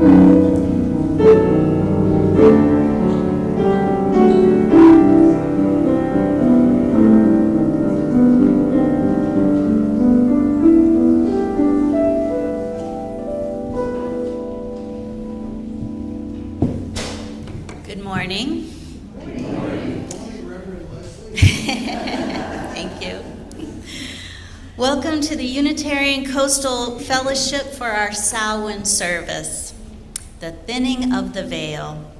Good morning. Thank you. Welcome to the Unitarian Coastal Fellowship for our Samhain service, the thinning of the veil.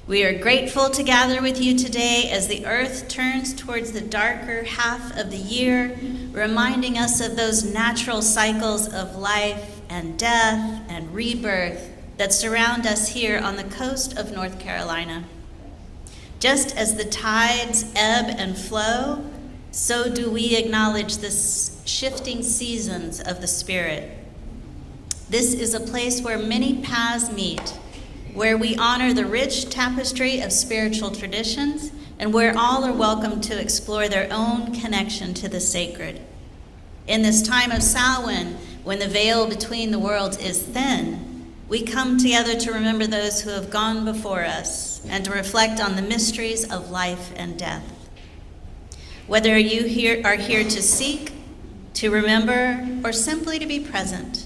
We are grateful to gather with you today as the earth turns towards the darker half of the year, reminding us of those natural cycles of life and death and rebirth that surround us here on the coast of North Carolina. Just as the tides ebb and flow, so do we acknowledge the shifting seasons of the Spirit. This is a place where many paths meet, where we honor the rich tapestry of spiritual traditions, and where all are welcome to explore their own connection to the sacred. In this time of Samhain, when the veil between the worlds is thin, we come together to remember those who have gone before us and to reflect on the mysteries of life and death. Whether you are here to seek, to remember, or simply to be present,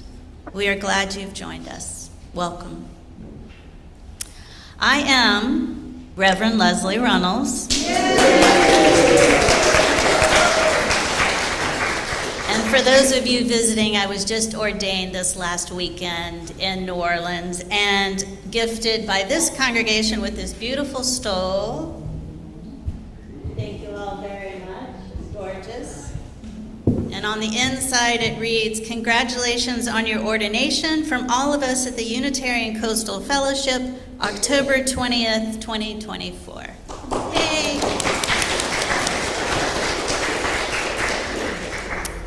we are glad you've joined us. Welcome. I am Reverend Leslie Runnels. And for those of you visiting, I was just ordained this last weekend in New Orleans and gifted by this congregation with this beautiful stole. Thank you all very much. It's gorgeous. And on the inside it reads, "Congratulations on your ordination from all of us at the Unitarian Coastal Fellowship, October 20th, 2024. Yay!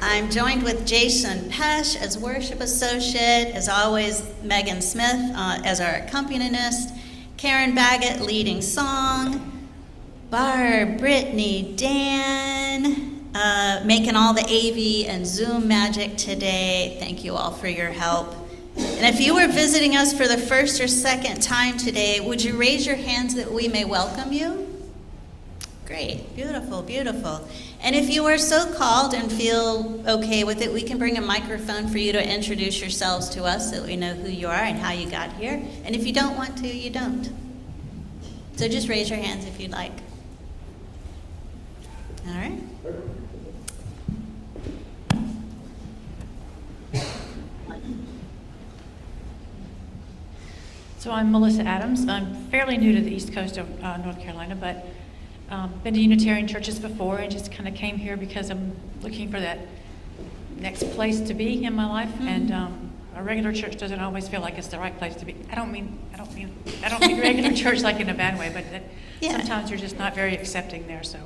I'm joined with Jason Pesh as worship associate, as always Megan Smith as our accompanist, Karen Baggett leading song, Barb, Brittany, Dan, making all the AV and Zoom magic today. Thank you all for your help. And if you were visiting us for the first or second time today, would you raise your hands that we may welcome you? Great, beautiful, beautiful. And if you are so called and feel okay with it, we can bring a microphone for you to introduce yourselves to us so that we know who you are and how you got here. And if you don't want to, you don't. So just raise your hands if you'd like. All right. So I'm Melissa Adams. I'm fairly new to the East Coast of North Carolina, but been to Unitarian churches before and just kind of came here because I'm looking for that next place to be in my life. Mm-hmm. And a regular church doesn't always feel like it's the right place to be. I don't mean regular church like in a bad way, but sometimes you're just not very accepting there. So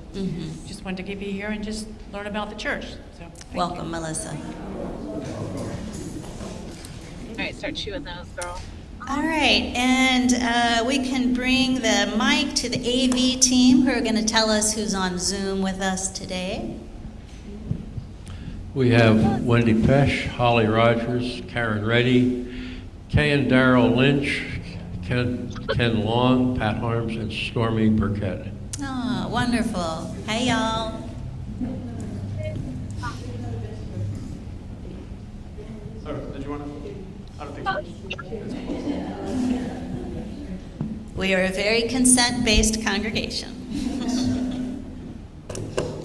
just wanted to be here and just learn about the church. So welcome, Melissa. All right, start chewing those, girl. All right, and we can bring the mic to the AV team who are going to tell us who's on Zoom with us today. We have Wendy Pesh, Holly Rogers, Karen Reddy, Kay and Darrell Lynch, Ken Long, Pat Harms, and Stormy Burkett. Oh, wonderful. Hey, y'all. Sorry, did you want to? I don't think so. We are a very consent-based congregation.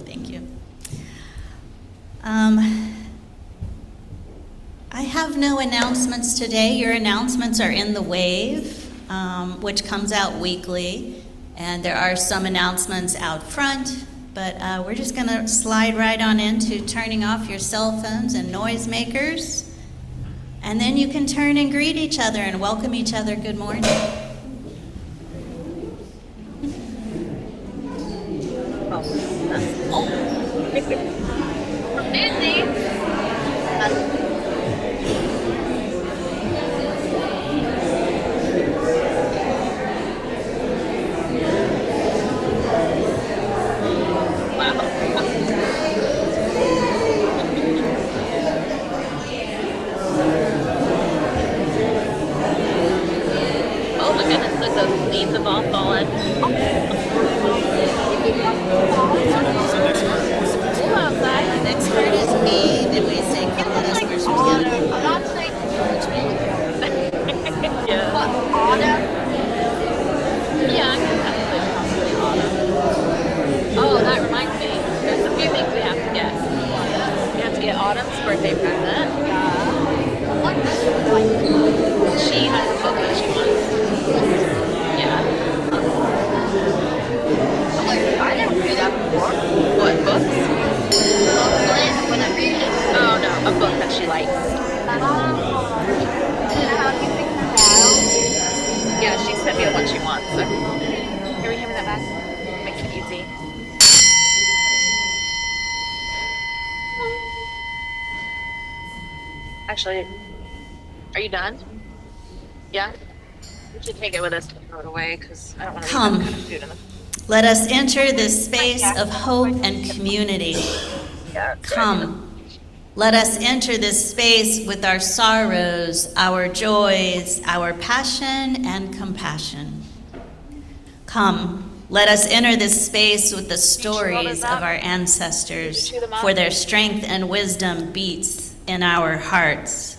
Thank you. I have no announcements today. Your announcements are in the Wave, which comes out weekly, and there are some announcements out front, but we're just going to slide right on into turning off your cell phones and noisemakers. And then you can turn and greet each other and welcome each other good morning. beans have all fallen. Ooh, outside. The next part is me. Did we say It come looks let us like worship autumn. together? I'm not saying yeah. Autumn? Yeah, I guess that's probably autumn. Oh, that reminds me. There's a few things we have to get. We have to get Autumn's birthday present. What does it look like? She has a book that she wants. Yeah. I never read that before. What books? When I read it. Oh no, a book that she likes. How do you pick that out? Yeah, she sent me the one she wants. So. Here, we hand me that back. Makes it easy. Actually, are you done? Yeah? We should take it with us to throw it away because I don't want to Come. leave that kind of food in the Let us enter this space of hope and community. yeah. Come. Let us enter this space with our sorrows, our joys, our passion and compassion. Come. Let us enter this space with the stories of our ancestors, for their strength and wisdom beats in our hearts.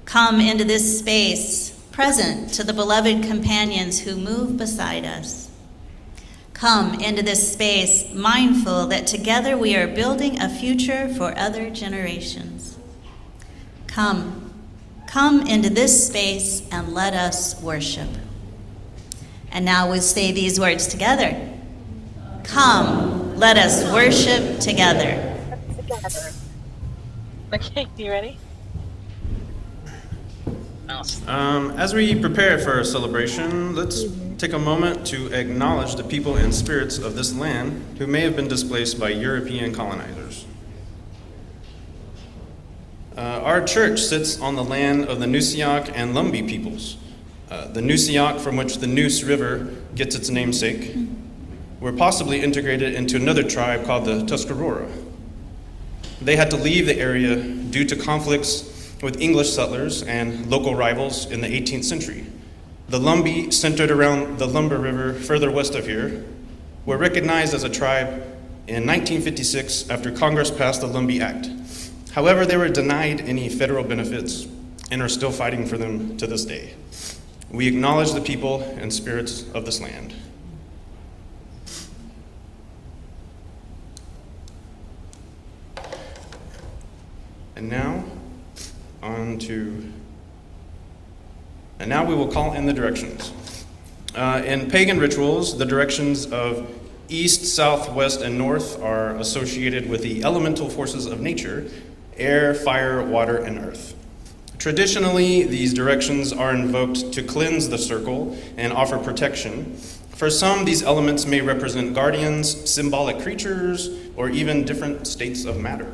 Come into this space, present to the beloved companions who move beside us. Come into this space, mindful that together we are building a future for other generations. Come into this space and let us worship. And now we'll say these words together. Come, let us worship together. Okay, you ready? As we prepare for our celebration, let's take a moment to acknowledge the people and spirits of this land who may have been displaced by European colonizers. Our church sits on the land of the Nusiak and Lumbee peoples. The Nusiak, from which the Neuse River gets its namesake, were possibly integrated into another tribe called the Tuscarora. They had to leave the area due to conflicts with English settlers and local rivals in the 18th century. The Lumbee, centered around the Lumber River further west of here, were recognized as a tribe in 1956 after Congress passed the Lumbee Act. However, they were denied any federal benefits and are still fighting for them to this day. We acknowledge the people and spirits of this land. And now we will call in the directions. In pagan rituals, the directions of east, south, west, and north are associated with the elemental forces of nature: air, fire, water, and earth. Traditionally, these directions are invoked to cleanse the circle and offer protection. For some, these elements may represent guardians, symbolic creatures, or even different states of matter.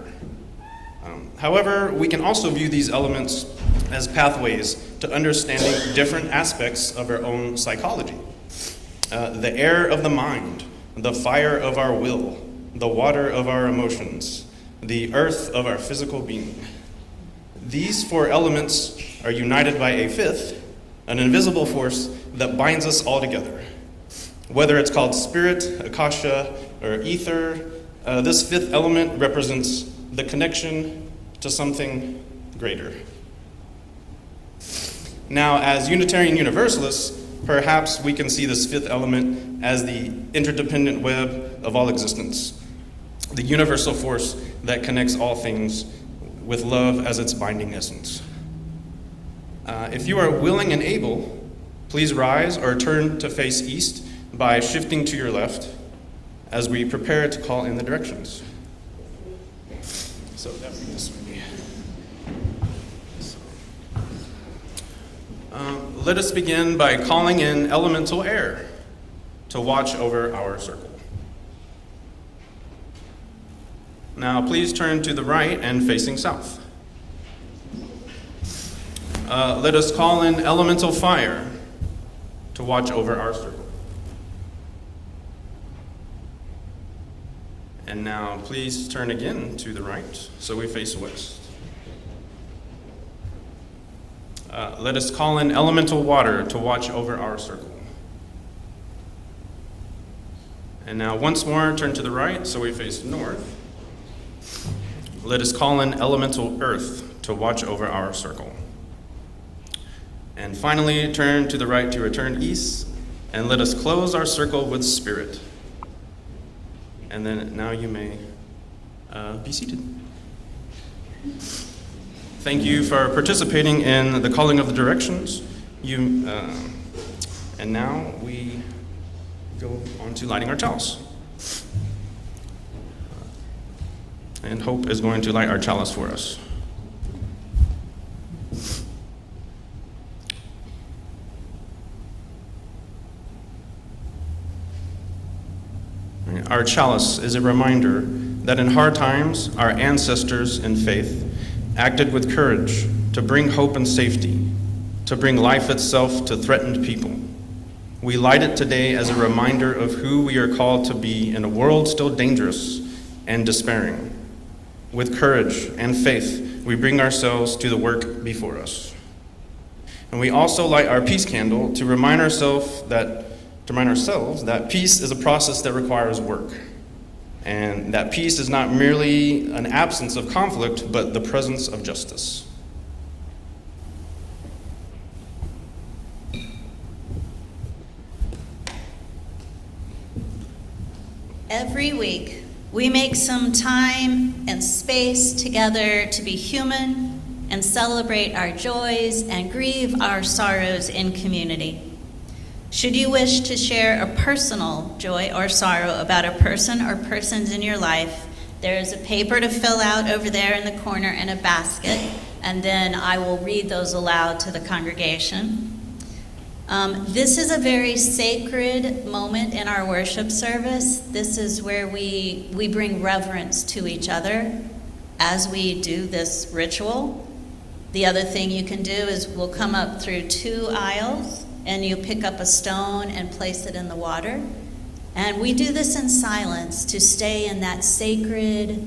However, we can also view these elements as pathways to understanding different aspects of our own psychology. The air of the mind, the fire of our will, the water of our emotions, the earth of our physical being. These four elements are united by a fifth, an invisible force that binds us all together. Whether it's called spirit, akasha, or ether, this fifth element represents the connection to something greater. Now, as Unitarian Universalists, perhaps we can see this fifth element as the interdependent web of all existence, the universal force that connects all things with love as its binding essence. If you are willing and able, please rise or turn to face east by shifting to your left as we prepare to call in the directions. So that would be this way. Let us begin by calling in elemental air to watch over our circle. Now please turn to the right and facing south. Let us call in elemental fire to watch over our circle. And now please turn again to the right so we face west. Let us call in elemental water to watch over our circle. And now once more, turn to the right so we face north. Let us call in elemental earth to watch over our circle. And finally, turn to the right to return east, and let us close our circle with spirit. And then now you may be seated. Thank you for participating in the calling of the directions. And now we go on to lighting our chalice. And Hope is going to light our chalice for us. Our chalice is a reminder that in hard times, our ancestors in faith acted with courage to bring hope and safety, to bring life itself to threatened people. We light it today as a reminder of who we are called to be in a world still dangerous and despairing. With courage and faith, we bring ourselves to the work before us. And we also light our peace candle to remind ourselves that peace is a process that requires work. And that peace is not merely an absence of conflict, but the presence of justice. Every week, we make some time and space together to be human and celebrate our joys and grieve our sorrows in community. Should you wish to share a personal joy or sorrow about a person or persons in your life, there is a paper to fill out over there in the corner and a basket, and then I will read those aloud to the congregation. This is a very sacred moment in our worship service. This is where we bring reverence to each other as we do this ritual. The other thing you can do is we'll come up through 2 aisles, and you pick up a stone and place it in the water. And we do this in silence to stay in that sacred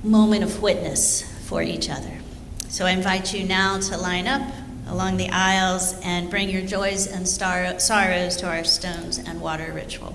moment of witness for each other. So I invite you now to line up along the aisles and bring your joys and sorrows to our stones and water ritual.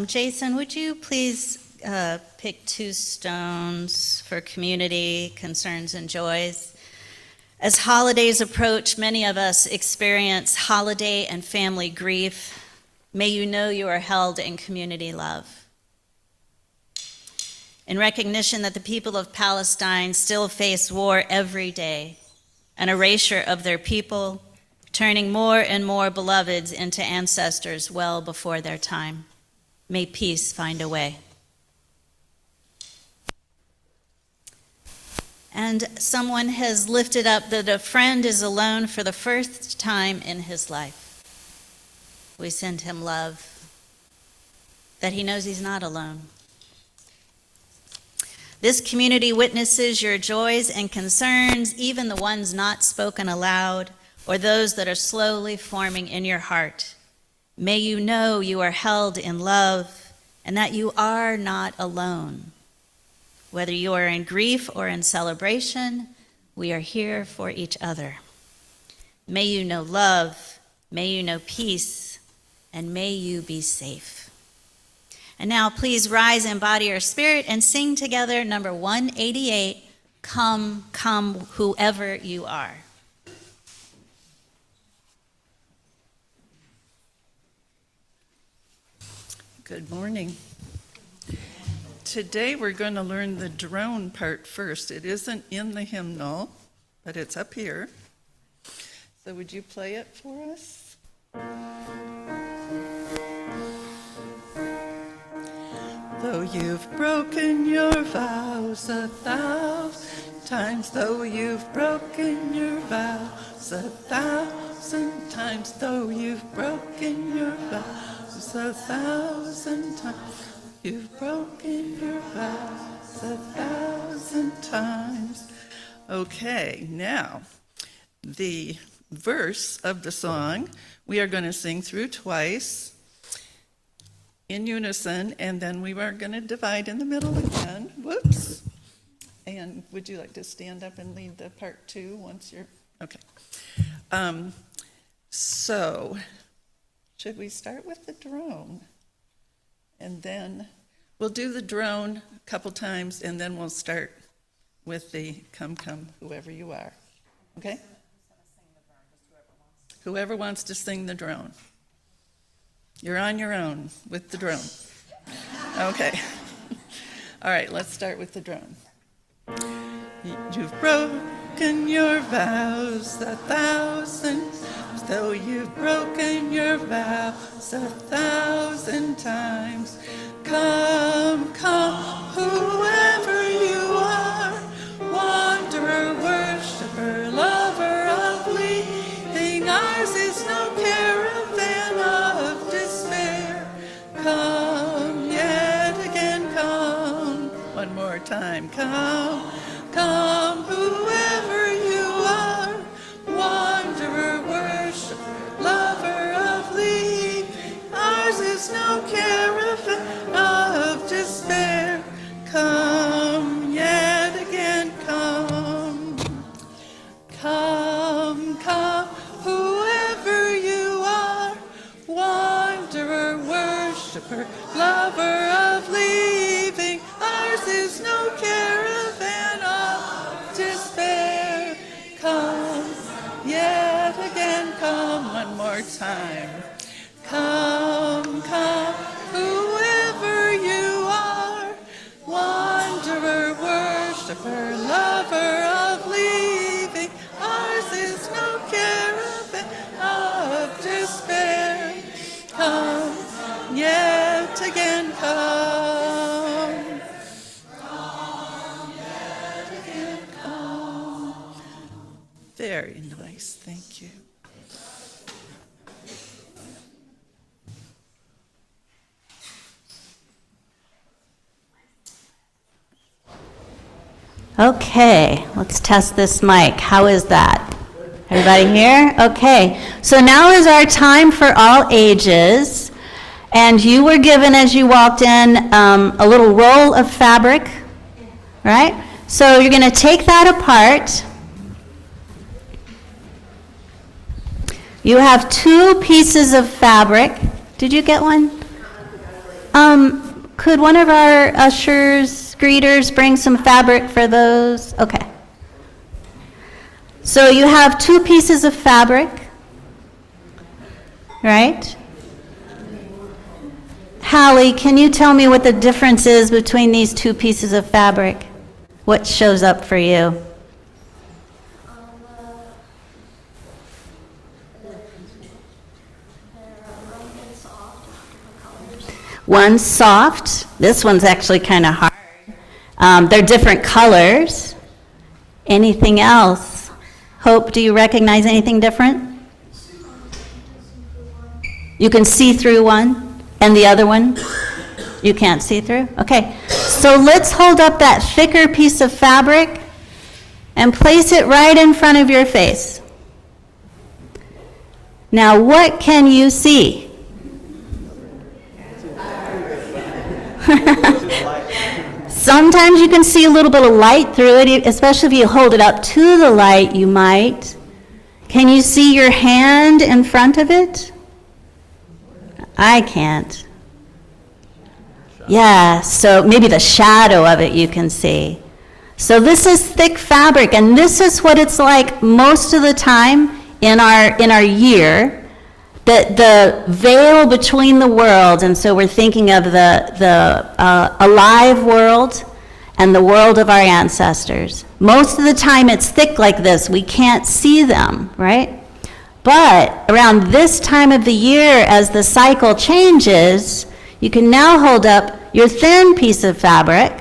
Jason, would you please pick 2 stones for community concerns and joys? As holidays approach, many of us experience holiday and family grief. May you know you are held in community love. In recognition that the people of Palestine still face war every day, an erasure of their people, turning more and more beloveds into ancestors well before their time. May peace find a way. And someone has lifted up that a friend is alone for the first time in his life. We send him love, that he knows he's not alone. This community witnesses your joys and concerns, even the ones not spoken aloud, or those that are slowly forming in your heart. May you know you are held in love and that you are not alone. Whether you are in grief or in celebration, we are here for each other. May you know love, may you know peace, and may you be safe. And now please rise and body your spirit and sing together number 188, Come, Come, Whoever You Are. Good morning. Today we're going to learn the drone part first. It isn't in the hymnal, but it's up here. So would you play it for us? Though you've broken your vows 1,000 times, though you've broken your vows 1,000 times, though you've broken your vows 1,000 times, you've broken your vows 1,000 times. Okay, now the verse of the song we are going to sing through twice in unison, and then we are going to divide in the middle again. Whoops. And would you like to stand up and lead the part 2 once you're, okay. So, should we start with the drone? And then we'll do the drone a couple times, and then we'll start with the Come, Come, Whoever You Are. Okay? Whoever wants to sing the drone. You're on your own with the drone. Okay. All right, let's start with the drone. You've broken your vows 1,000 times, though you've broken your vows 1,000 times. Come, come, whoever you are, wanderer, worshiper, lover of leaving, ours is no caravan of despair. Come, yet again come, one more time. Come, come, whoever you are, wanderer, worshiper, lover of leaving, ours is no caravan of despair. Come, yet again come. Come, come, whoever you are, wanderer, worshiper, lover of leaving, ours is no caravan of despair. Come, yet again come, one more time. Come, come, whoever you are, wanderer, worshiper, lover of leaving, ours is no caravan of despair. Come, yet again come. Come, yet again come. Very nice, thank you. Okay, let's test this mic. How is that? Everybody here? Okay, so now is our time for all ages. And you were given, as you walked in, a little roll of fabric, right? So you're going to take that apart. You have 2 pieces of fabric. Did you get one? Could one of our ushers, greeters, bring some fabric for those? Okay. So you have 2 pieces of fabric, right? Hallie, can you tell me what the difference is between these 2 pieces of fabric? What shows up for you? One's soft. This one's actually kind of hard. They're different colors. Anything else? Hope, do you recognize anything different? You can see through one, and the other one you can't see through? Okay, so let's hold up that thicker piece of fabric and place it right in front of your face. Now, what can you see? Sometimes you can see a little bit of light through it, especially if you hold it up to the light, you might. Can you see your hand in front of it? I can't. Yeah, so maybe the shadow of it you can see. So this is thick fabric, and this is what it's like most of the time in our year. The veil between the worlds, and so we're thinking of the alive world and the world of our ancestors. Most of the time it's thick like this. We can't see them, right? But around this time of the year, as the cycle changes, you can now hold up your thin piece of fabric,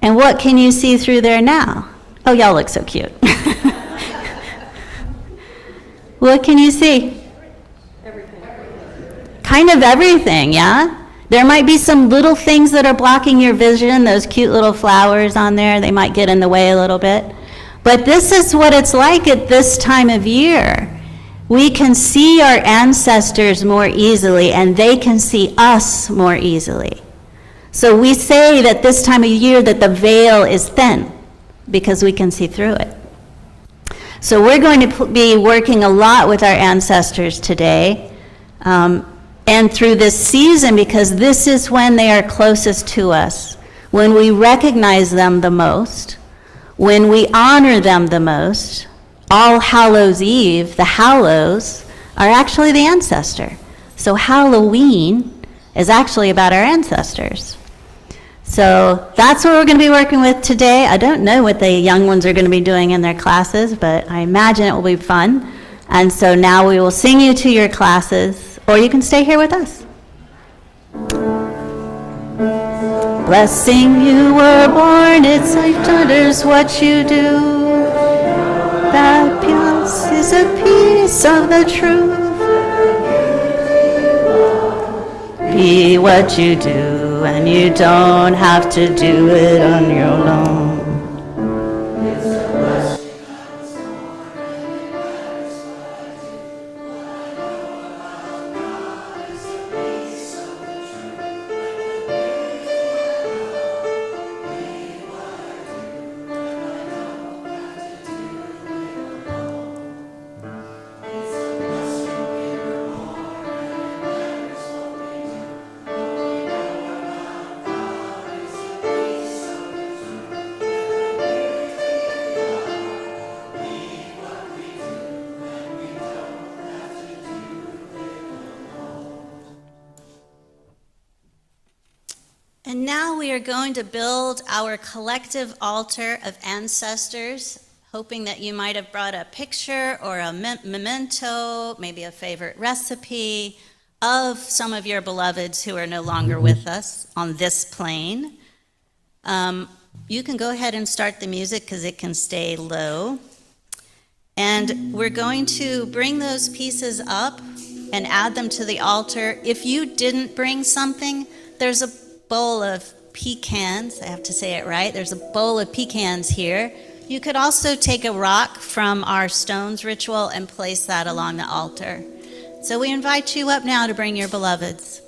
and what can you see through there now? Oh, y'all look so cute. What can you see? Kind of everything, yeah? There might be some little things that are blocking your vision, those cute little flowers on there, they might get in the way a little bit. But this is what it's like at this time of year. We can see our ancestors more easily, and they can see us more easily. So we say that this time of year that the veil is thin, because we can see through it. So we're going to be working a lot with our ancestors today. And through this season, because this is when they are closest to us, when we recognize them the most, when we honor them the most. All Hallows Eve, the Hallows, are actually the ancestor. So Halloween is actually about our ancestors. So that's what we're going to be working with today. I don't know what the young ones are going to be doing in their classes, but I imagine it will be fun. And so now we will sing you to your classes, or you can stay here with us. Blessing, you were born, it's like wonders what you do. That piece is a piece of the truth. Be what you do, and you don't have to do it on your own. And now we are going to build our collective altar of ancestors, hoping that you might have brought a picture or a memento, maybe a favorite recipe of some of your beloveds who are no longer with us on this plane. You can go ahead and start the music because it can stay low. And we're going to bring those pieces up and add them to the altar. If you didn't bring something, there's a bowl of pecans. I have to say it right. There's a bowl of pecans here. You could also take a rock from our stones ritual and place that along the altar. So we invite you up now to bring your beloveds.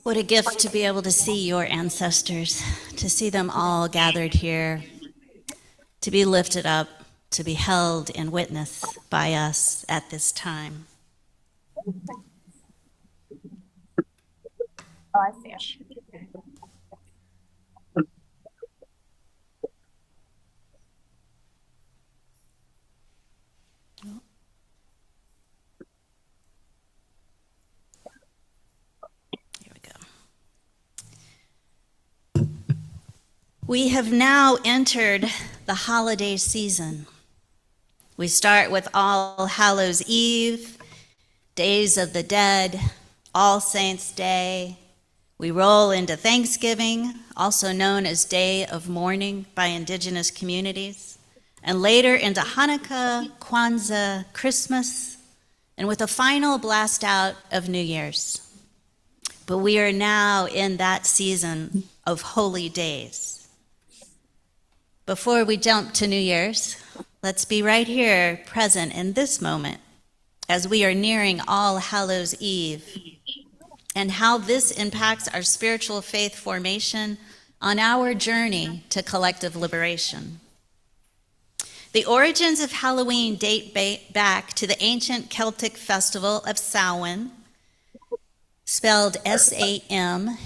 What a gift to be able to see your ancestors, to see them all gathered here, to be lifted up, to be held in witness by us at this time. Oh, I see it. Here we go. We have now entered the holiday season. We start with All Hallows Eve, Days of the Dead, All Saints' Day. We roll into Thanksgiving, also known as Day of Mourning by indigenous communities, and later into Hanukkah, Kwanzaa, Christmas, and with a final blast out of New Year's. But we are now in that season of holy days. Before we jump to New Year's, let's be right here present in this moment as we are nearing All Hallows Eve, and how this impacts our spiritual faith formation on our journey to collective liberation. The origins of Halloween date back to the ancient Celtic festival of Samhain, spelled Samhain,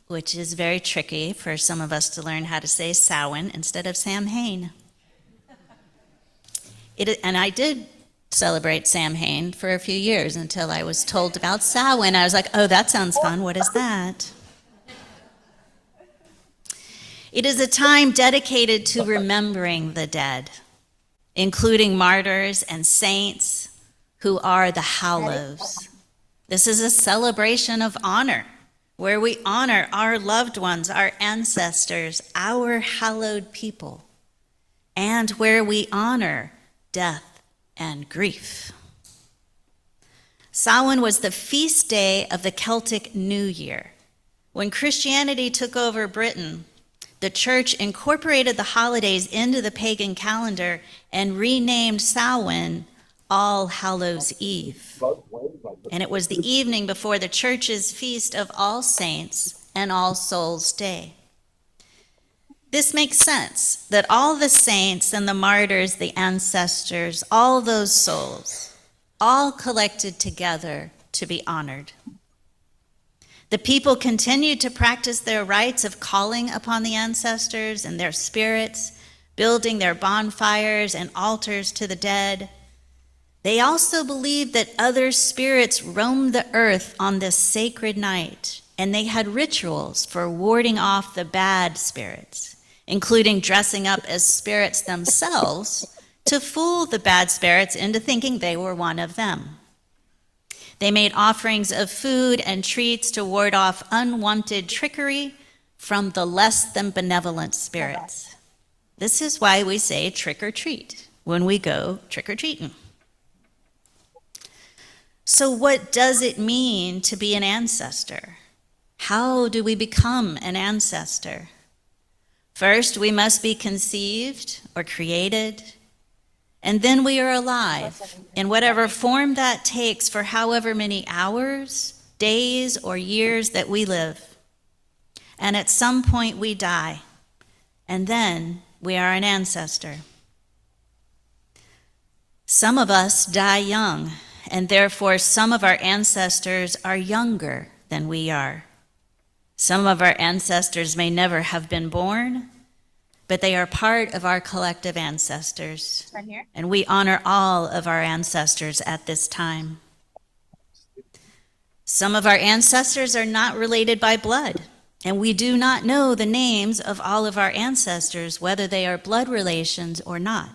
which is very tricky for some of us to learn how to say Samhain instead of Samhain. And I did celebrate Samhain for a few years until I was told about Samhain. I was like, oh, that sounds fun. What is that? It is a time dedicated to remembering the dead, including martyrs and saints who are the Hallows. This is a celebration of honor, where we honor our loved ones, our ancestors, our hallowed people, and where we honor death and grief. Samhain was the feast day of the Celtic New Year. When Christianity took over Britain, the church incorporated the holidays into the pagan calendar and renamed Samhain All Hallows Eve. And it was the evening before the church's feast of All Saints and All Souls Day. This makes sense, that all the saints and the martyrs, the ancestors, all those souls, all collected together to be honored. The people continued to practice their rites of calling upon the ancestors and their spirits, building their bonfires and altars to the dead. They also believed that other spirits roamed the earth on this sacred night, and they had rituals for warding off the bad spirits, including dressing up as spirits themselves to fool the bad spirits into thinking they were one of them. They made offerings of food and treats to ward off unwanted trickery from the less than benevolent spirits. This is why we say trick or treat when we go trick or treating. So what does it mean to be an ancestor? How do we become an ancestor? First, we must be conceived or created, and then we are alive in whatever form that takes for however many hours, days, or years that we live. And at some point we die, and then we are an ancestor. Some of us die young, and therefore some of our ancestors are younger than we are. Some of our ancestors may never have been born, but they are part of our collective ancestors. Right here. And we honor all of our ancestors at this time. Some of our ancestors are not related by blood, and we do not know the names of all of our ancestors, whether they are blood relations or not.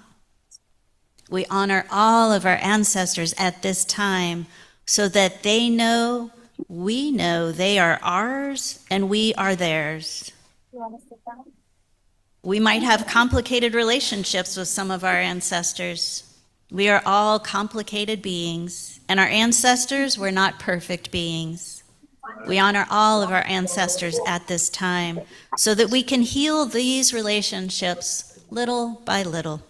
We honor all of our ancestors at this time so that they know, we know they are ours and we are theirs. You want to sit down? We might have complicated relationships with some of our ancestors. We are all complicated beings, and our ancestors were not perfect beings. We honor all of our ancestors at this time so that we can heal these relationships little by little.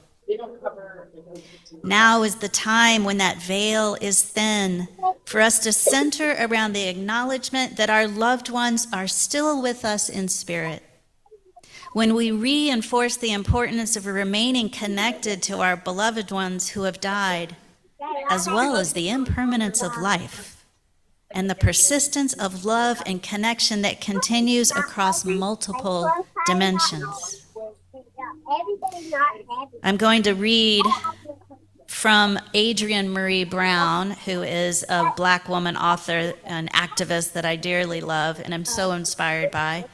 Now is the time when that veil is thin for us to center around the acknowledgement that our loved ones are still with us in spirit. When we reinforce the importance of remaining connected to our beloved ones who have died, as well as the impermanence of life and the persistence of love and connection that continues across multiple dimensions. I'm going to read from Adrienne Marie Brown, who is a Black woman author and activist that I dearly love and am so inspired by.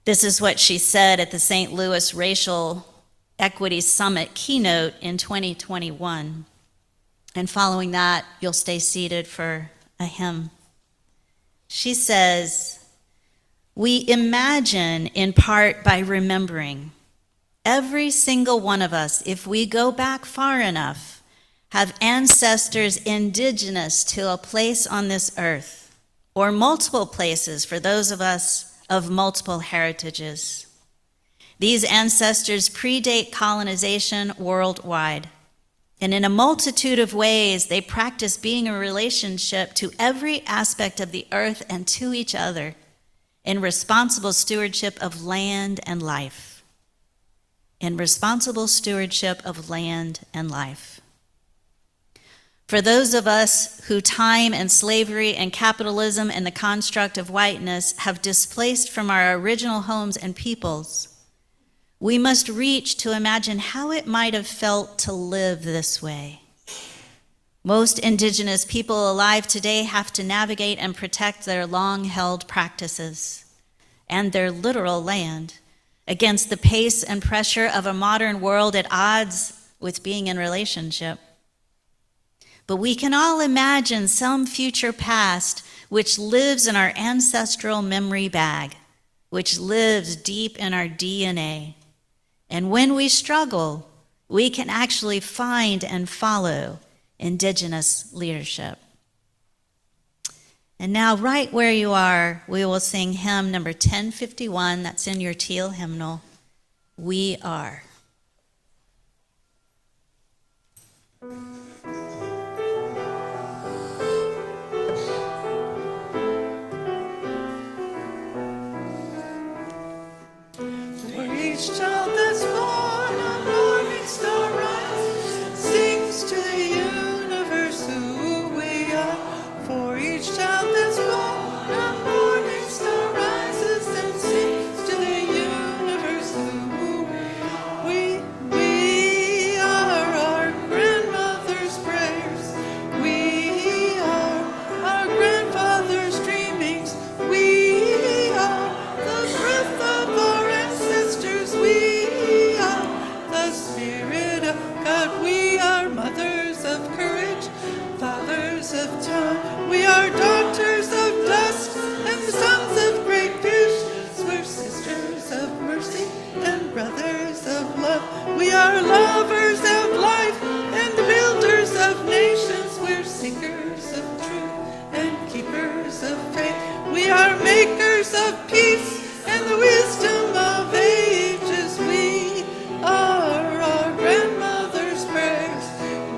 This is what she said at the St. Louis Racial Equity Summit keynote in 2021. And following that, you'll stay seated for a hymn. She says, "We imagine in part by remembering. Every single one of us, if we go back far enough, have ancestors indigenous to a place on this earth, or multiple places for those of us of multiple heritages. These ancestors predate colonization worldwide, and in a multitude of ways, they practice being in relationship to every aspect of the earth and to each other in responsible stewardship of land and life. In responsible stewardship of land and life. For those of us who time and slavery and capitalism and the construct of whiteness have displaced from our original homes and peoples, we must reach to imagine how it might have felt to live this way. Most indigenous people alive today have to navigate and protect their long-held practices and their literal land against the pace and pressure of a modern world at odds with being in relationship. But we can all imagine some future past which lives in our ancestral memory bag, which lives deep in our DNA. And when we struggle, we can actually find and follow indigenous leadership. And now, right where you are, we will sing hymn number 1051, that's in your teal hymnal, We Are. For each child that's born, a morning star rises, sings to the universe who we are. For each child that's born, a morning star rises and sings to the universe who we are our grandmother's prayers. We are our grandfather's dreamings. We are the breath of our ancestors. We are the spirit of God. We are mothers of courage, fathers of time. We are daughters of dust and sons of great fish. We're sisters of mercy and brothers of love. We are lovers of life and builders of nations. We're seekers of truth and keepers of faith. We are makers of peace and the wisdom of ages. We are our grandmother's prayers.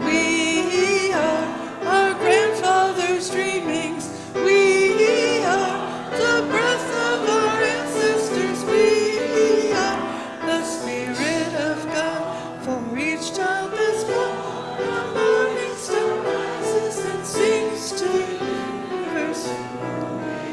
We are our grandfather's dreamings. We are the breath of our ancestors. We are the spirit of God. For each child that's born, a morning star rises and sings to the universe.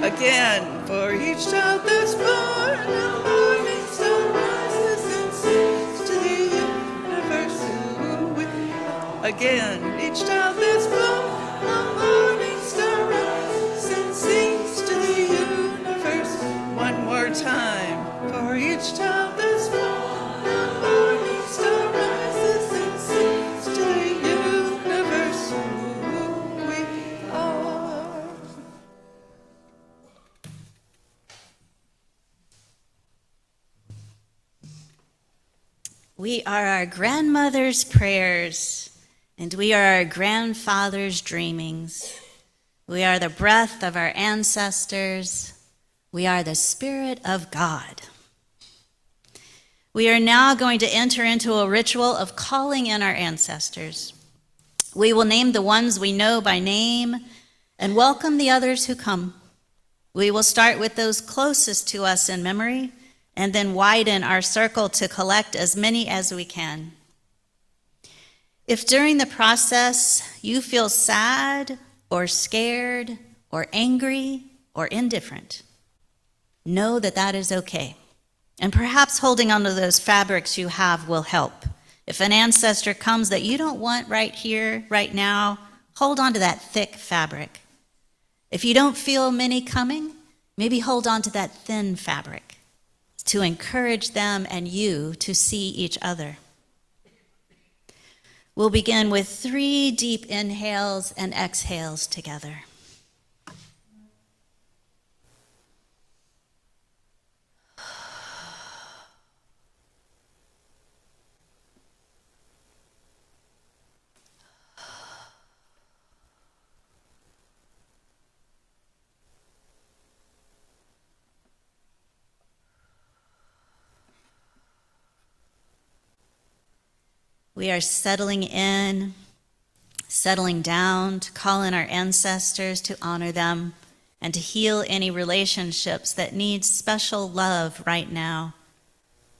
Again, for each child that's born, a morning star rises and sings to the universe who we are. Again, each child that's born, a morning star rises and sings to the universe. One more time, for each child that's born, a morning star rises and sings to the universe who we are. We are our grandmother's prayers, and we are our grandfather's dreamings. We are the breath of our ancestors. We are the Spirit of God. We are now going to enter into a ritual of calling in our ancestors. We will name the ones we know by name, and welcome the others who come. We will start with those closest to us in memory and then widen our circle to collect as many as we can. If during the process you feel sad or scared or angry or indifferent, know that that is okay. And perhaps holding onto those fabrics you have will help. If an ancestor comes that you don't want right here, right now, hold on to that thick fabric. If you don't feel many coming, maybe hold on to that thin fabric to encourage them and you to see each other. We'll begin with 3 deep inhales and exhales together. We are settling in, settling down to call in our ancestors to honor them and to heal any relationships that need special love right now.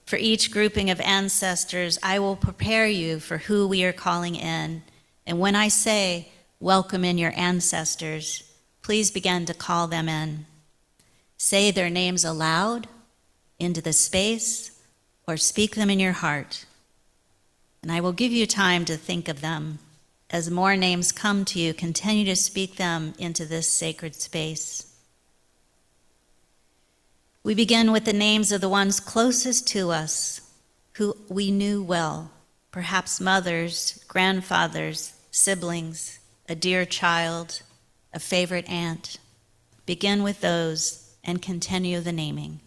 For each grouping of ancestors, I will prepare you for who we are calling in. And when I say, welcome in your ancestors, please begin to call them in. Say their names aloud into the space or speak them in your heart. And I will give you time to think of them. As more names come to you, continue to speak them into this sacred space. We begin with the names of the ones closest to us, who we knew well, perhaps mothers, grandfathers, siblings, a dear child, a favorite aunt. Begin with those and continue the naming.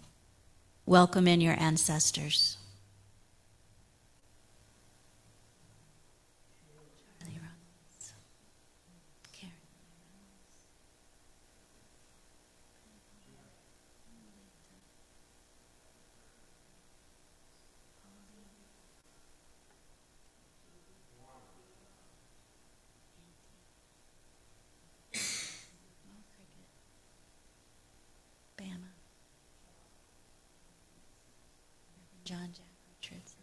Welcome in your ancestors. John Jack Richards.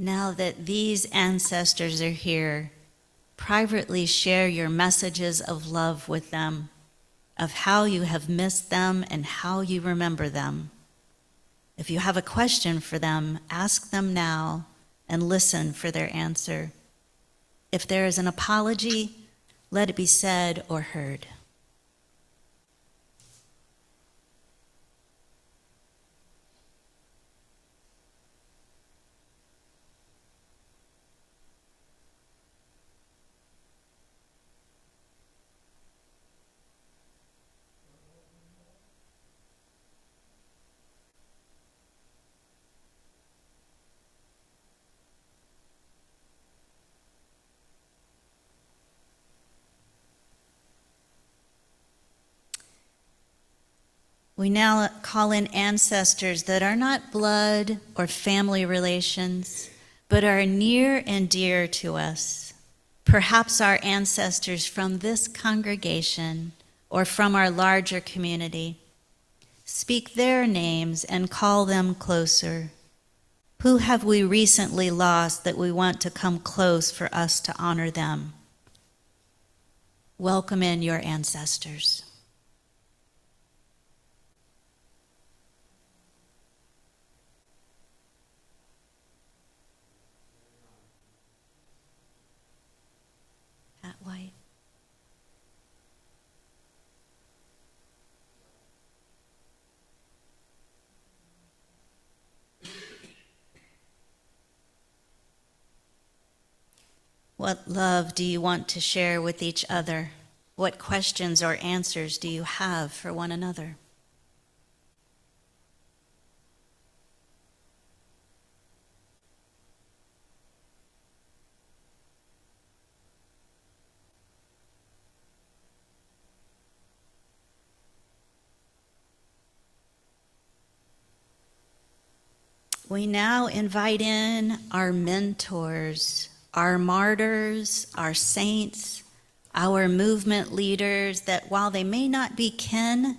Now that these ancestors are here, privately share your messages of love with them, of how you have missed them and how you remember them. If you have a question for them, ask them now and listen for their answer. If there is an apology, let it be said or heard. We now call in ancestors that are not blood or family relations, but are near and dear to us. Perhaps our ancestors from this congregation or from our larger community. Speak their names and call them closer. Who have we recently lost that we want to come close for us to honor them? Welcome in your ancestors. Pat White. What love do you want to share with each other? What questions or answers do you have for one another? We now invite in our mentors, our martyrs, our saints, our movement leaders that while they may not be kin,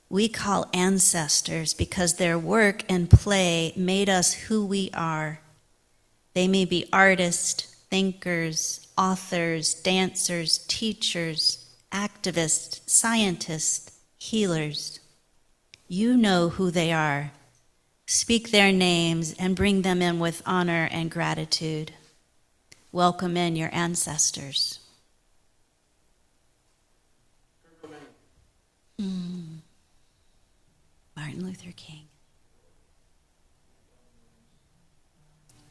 we call ancestors because their work and play made us who we are. They may be artists, thinkers, authors, dancers, teachers, activists, scientists, healers. You know who they are. Speak their names and bring them in with honor and gratitude. Welcome in your ancestors. Martin Luther King.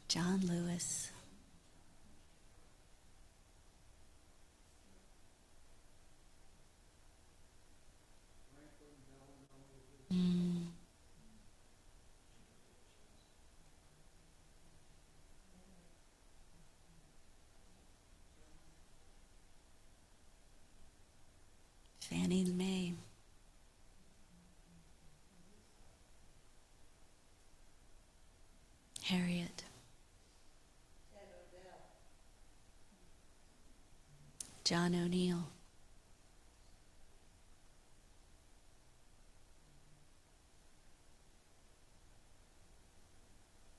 John Lewis. Fannie Mae. Harriet. John O'Neill.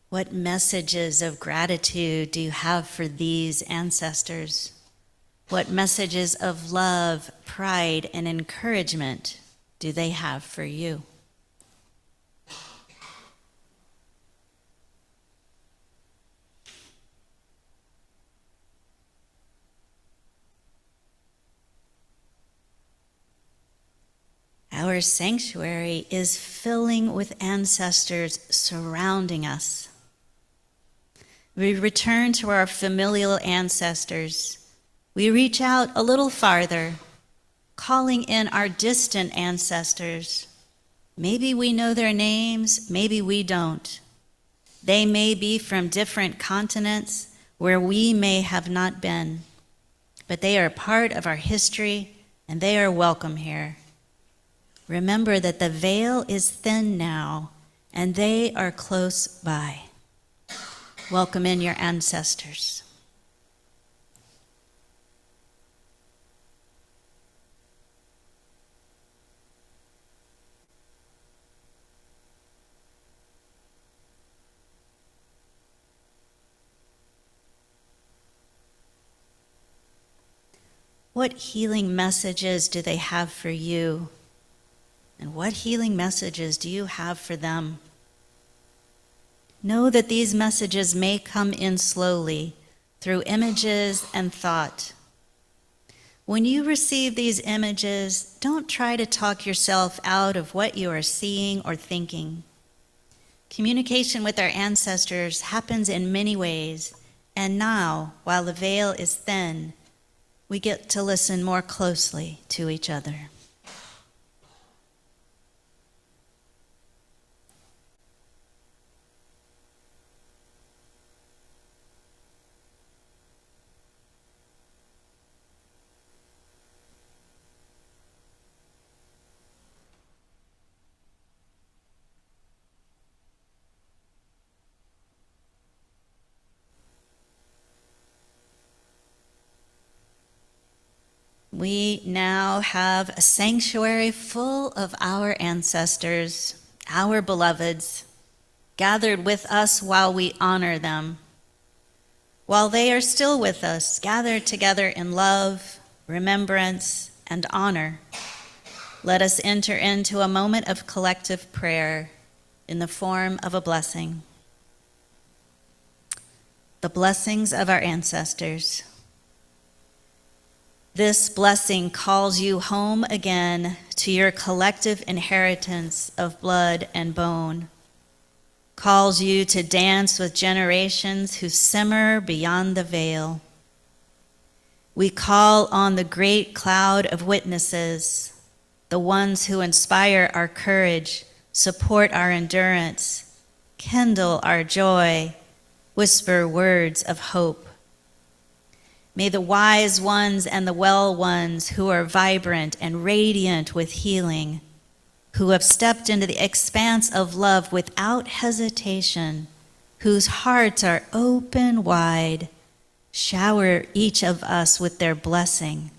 What messages of gratitude do you have for these ancestors? What messages of love, pride, and encouragement do they have for you? Our sanctuary is filling with ancestors surrounding us. We return to our familial ancestors. We reach out a little farther, calling in our distant ancestors. Maybe we know their names, maybe we don't. They may be from different continents where we may have not been, but they are part of our history and they are welcome here. Remember that the veil is thin now and they are close by. Welcome in your ancestors. What healing messages do they have for you? And what healing messages do you have for them? Know that these messages may come in slowly through images and thought. When you receive these images, don't try to talk yourself out of what you are seeing or thinking. Communication with our ancestors happens in many ways, and now, while the veil is thin, we get to listen more closely to each other. We now have a sanctuary full of our ancestors, our beloveds, gathered with us while we honor them. While they are still with us, gathered together in love, remembrance, and honor, let us enter into a moment of collective prayer in the form of a blessing. The blessings of our ancestors. This blessing calls you home again to your collective inheritance of blood and bone, calls you to dance with generations who simmer beyond the veil. We call on the great cloud of witnesses, the ones who inspire our courage, support our endurance, kindle our joy, whisper words of hope. May the wise ones and the well ones who are vibrant and radiant with healing, who have stepped into the expanse of love without hesitation, whose hearts are open wide, shower each of us with their blessing,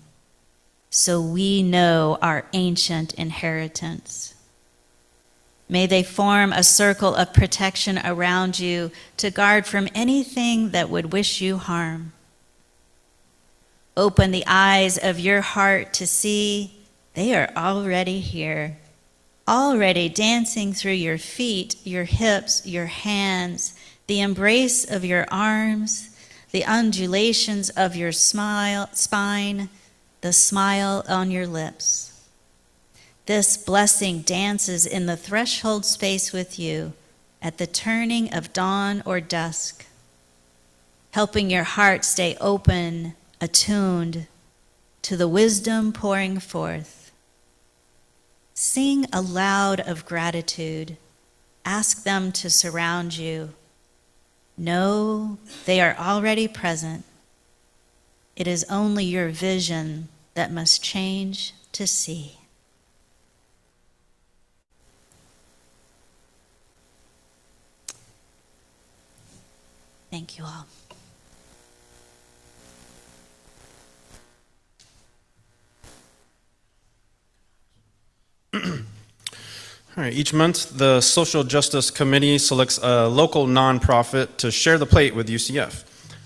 so we know our ancient inheritance. May they form a circle of protection around you to guard from anything that would wish you harm. Open the eyes of your heart to see they are already here, already dancing through your feet, your hips, your hands, the embrace of your arms, the undulations of your spine, the smile on your lips. This blessing dances in the threshold space with you at the turning of dawn or dusk, helping your heart stay open, attuned to the wisdom pouring forth. Sing aloud of gratitude. Ask them to surround you. Know they are already present. It is only your vision that must change to see. Thank you all. All right, each month, the Social Justice Committee selects a local nonprofit to share the plate with UCF.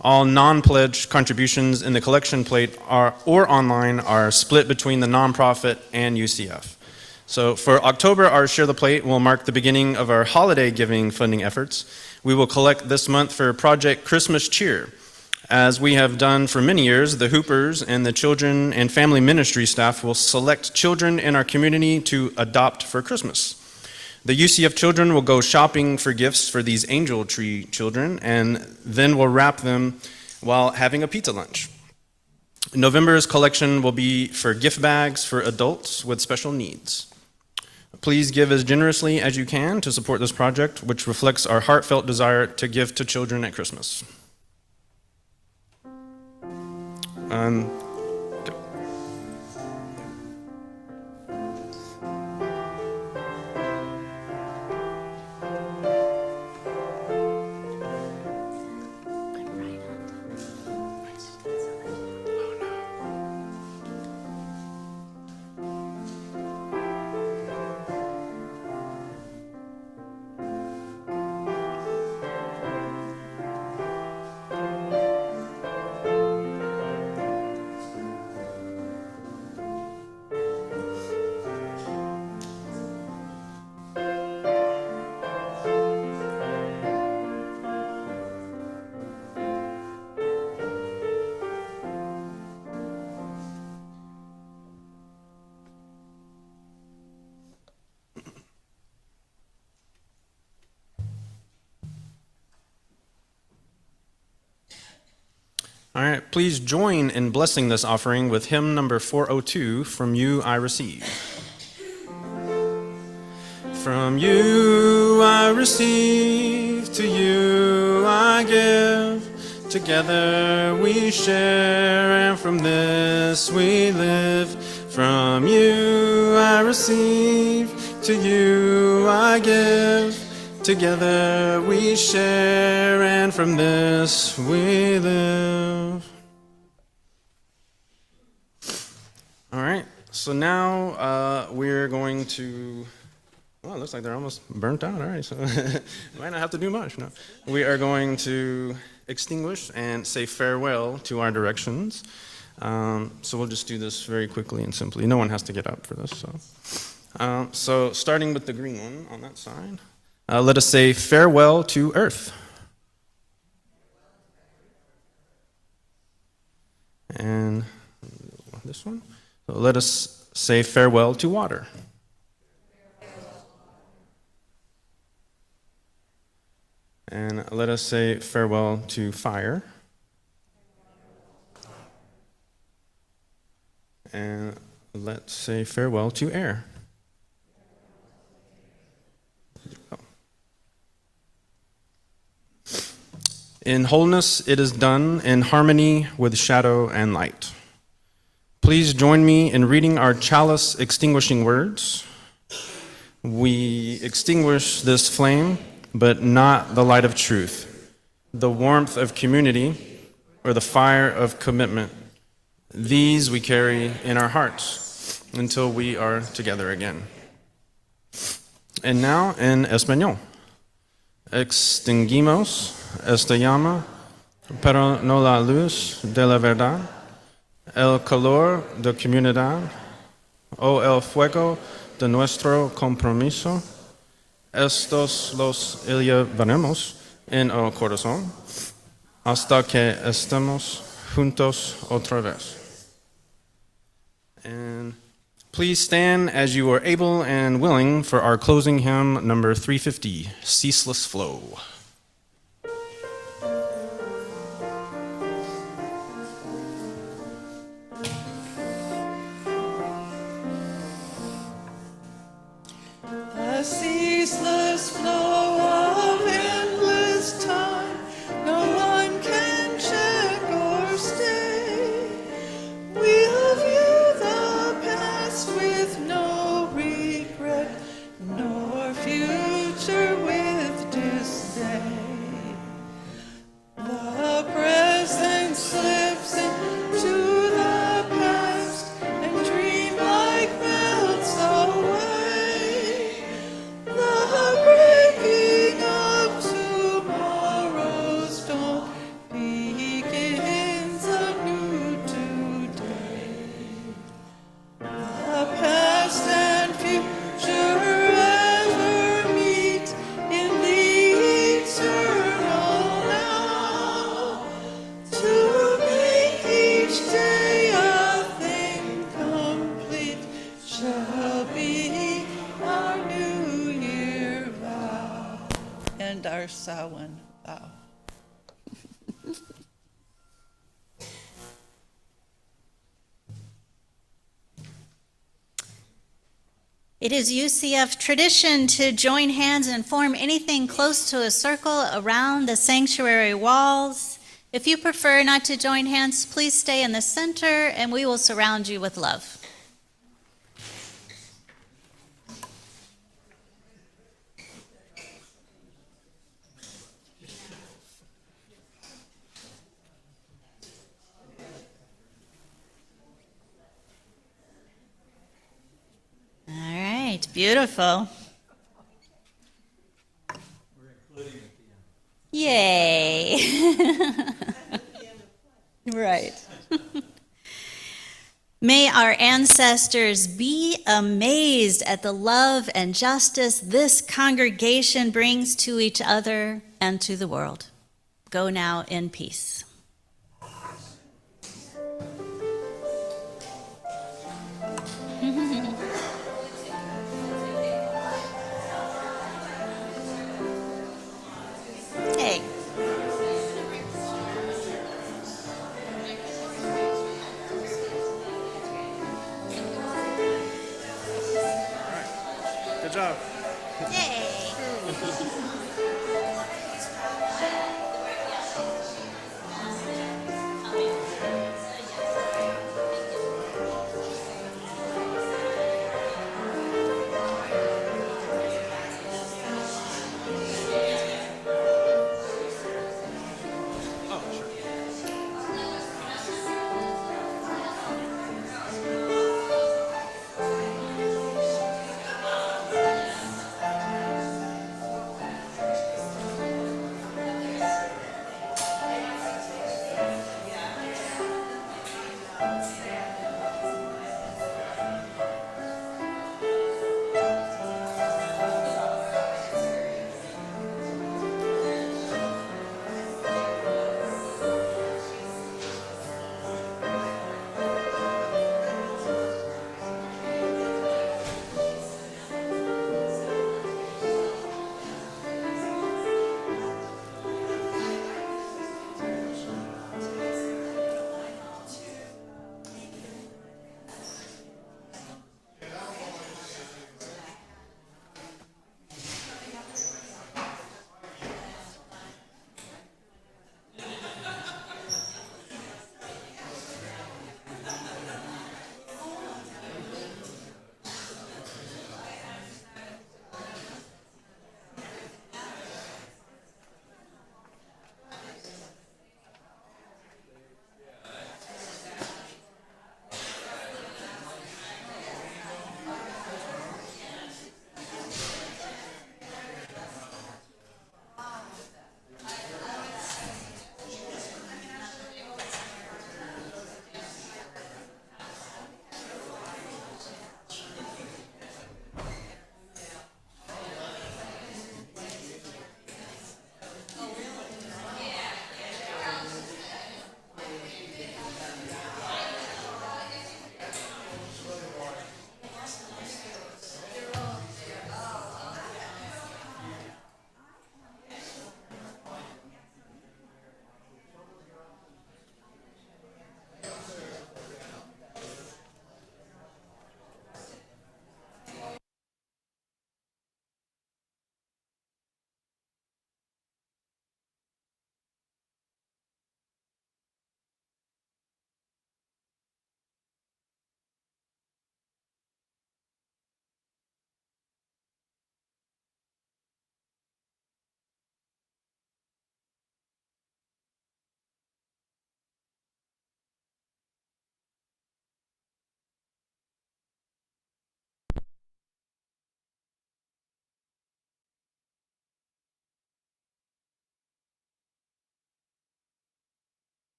All non-pledged contributions in the collection plate or online are split between the nonprofit and UCF. So for October, our Share the Plate will mark the beginning of our holiday giving funding efforts. We will collect this month for Project Christmas Cheer. As we have done for many years, the Hoopers and the children and family ministry staff will select children in our community to adopt for Christmas. The UCF children will go shopping for gifts for these angel tree children, and then we'll wrap them while having a pizza lunch. November's collection will be for gift bags for adults with special needs. Please give as generously as you can to support this project, which reflects our heartfelt desire to give to children at Christmas. All right, please join in blessing this offering with hymn number 402, From You I Receive. From you I receive, to you I give. Together we share, and from this we live. From you I receive, to you I give. Together we share, and from this we live. All right, so now we're going to, well, it looks like they're almost burnt out. All right, so might not have to do much. No, we are going to extinguish and say farewell to our directions. So we'll just do this very quickly and simply. No one has to get up for this. So starting with the green one on that side. Let us say farewell to earth. And this one. So let us say farewell to water. And let us say farewell to fire. And let's say farewell to air. In wholeness it is done, in harmony with shadow and light. Please join me in reading our chalice extinguishing words. We extinguish this flame, but not the light of truth, the warmth of community, or the fire of commitment. These we carry in our hearts until we are together again. And now in Español. Extinguimos esta llama, pero no la luz de la verdad, el calor de comunidad, o el fuego de nuestro compromiso. Estos los llevaremos en el corazón hasta que estemos juntos otra vez. And please stand as you are able and willing for our closing hymn, number 350, Ceaseless Flow. A ceaseless flow of endless time, no one can check or stay. We'll view the past with no regret, nor future with disdain. The present slips into the past, and dream like melts away. The breaking of tomorrow's dawn begins anew today. The past and future ever meet in the eternal now, to make each day a thing complete shall be our New Year vow and our Samhain vow. It is UCF tradition to join hands and form anything close to a circle around the sanctuary walls. If you prefer not to join hands, please stay in the center and we will surround you with love. All right, beautiful. Yay. Right. May our ancestors be amazed at the love and justice this congregation brings to each other and to the world. Go now in peace. Hey. Good job. Yay.